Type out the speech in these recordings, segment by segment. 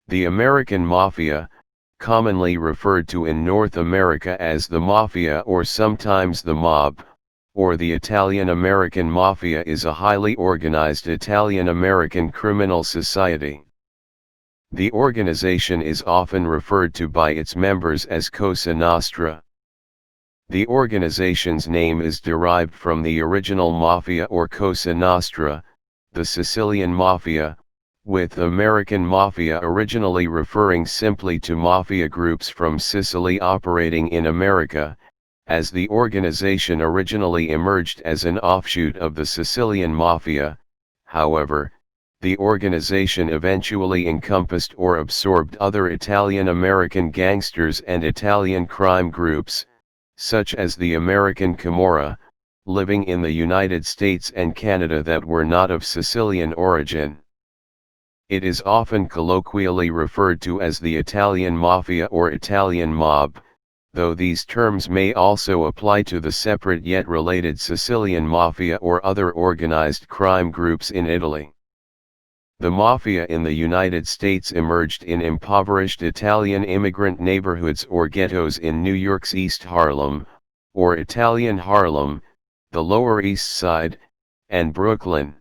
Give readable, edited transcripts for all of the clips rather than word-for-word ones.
The American Mafia, commonly referred to in North America as the Mafia or sometimes the Mob, or the Italian-American Mafia, is a highly organized Italian-American criminal society. The organization is often referred to by its members as Cosa Nostra. The organization's name is derived from the original Mafia or Cosa Nostra, the Sicilian Mafia, with American Mafia originally referring simply to mafia groups from Sicily operating in America, as the organization originally emerged as an offshoot of the Sicilian Mafia. However, the organization eventually encompassed or absorbed other Italian-American gangsters and Italian crime groups, such as the American Camorra, living in the United States and Canada that were not of Sicilian origin. It is often colloquially referred to as the Italian Mafia or Italian Mob, though these terms may also apply to the separate yet related Sicilian Mafia or other organized crime groups in Italy. The Mafia in the United States emerged in impoverished Italian immigrant neighborhoods or ghettos in New York's East Harlem, or Italian Harlem, the Lower East Side, and Brooklyn.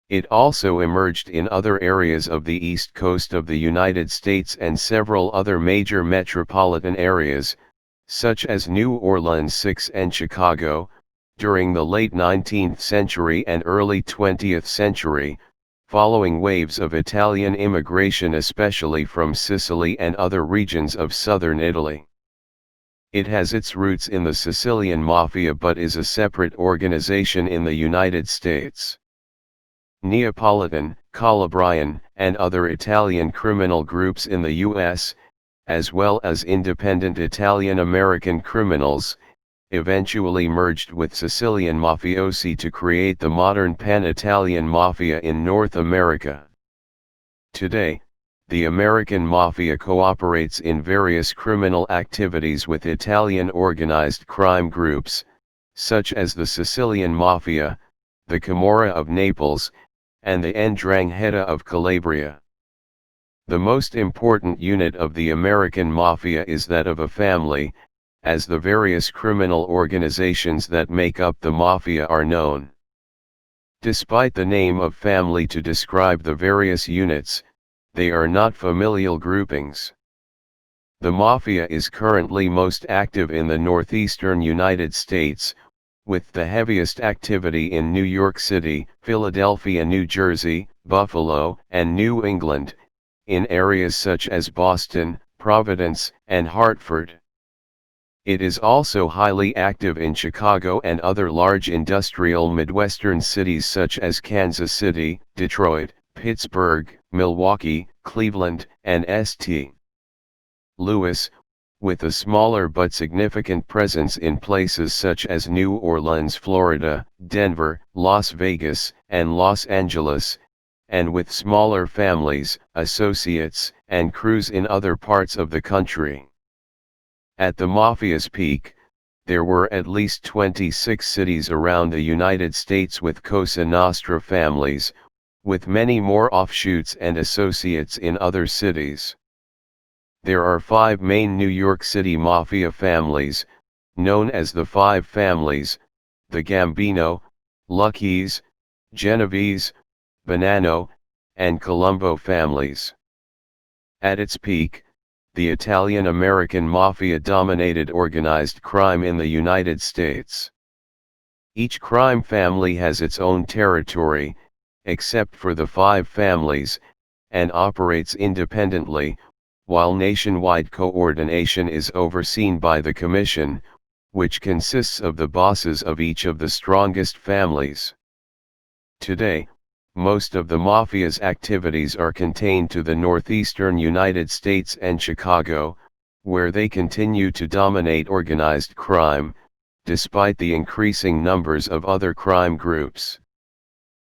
It also emerged in other areas of the East Coast of the United States and several other major metropolitan areas, such as New Orleans and Chicago, during the late 19th century and early 20th century, following waves of Italian immigration especially from Sicily and other regions of southern Italy. It has its roots in the Sicilian Mafia but is a separate organization in the United States. Neapolitan, Calabrian, and other Italian criminal groups in the U.S., as well as independent Italian-American criminals, eventually merged with Sicilian mafiosi to create the modern Pan-Italian Mafia in North America. Today, the American Mafia cooperates in various criminal activities with Italian organized crime groups, such as the Sicilian Mafia, the Camorra of Naples, and the 'Ndrangheta of Calabria. The most important unit of the American Mafia is that of a family, as the various criminal organizations that make up the Mafia are known. Despite the name of family to describe the various units, they are not familial groupings. The Mafia is currently most active in the northeastern United States, with the heaviest activity in New York City, Philadelphia, New Jersey, Buffalo, and New England, in areas such as Boston, Providence, and Hartford. It is also highly active in Chicago and other large industrial Midwestern cities such as Kansas City, Detroit, Pittsburgh, Milwaukee, Cleveland, and St. Louis, with a smaller but significant presence in places such as New Orleans, Florida, Denver, Las Vegas, and Los Angeles, and with smaller families, associates, and crews in other parts of the country. At the Mafia's peak, there were at least 26 cities around the United States with Cosa Nostra families, with many more offshoots and associates in other cities. There are 5 main New York City Mafia families, known as the Five Families: the Gambino, Lucchese, Genovese, Bonanno, and Colombo families. At its peak, the Italian-American Mafia dominated organized crime in the United States. Each crime family has its own territory, except for the Five Families, and operates independently, while nationwide coordination is overseen by the Commission, which consists of the bosses of each of the strongest families. Today, most of the Mafia's activities are contained to the northeastern United States and Chicago, where they continue to dominate organized crime, despite the increasing numbers of other crime groups.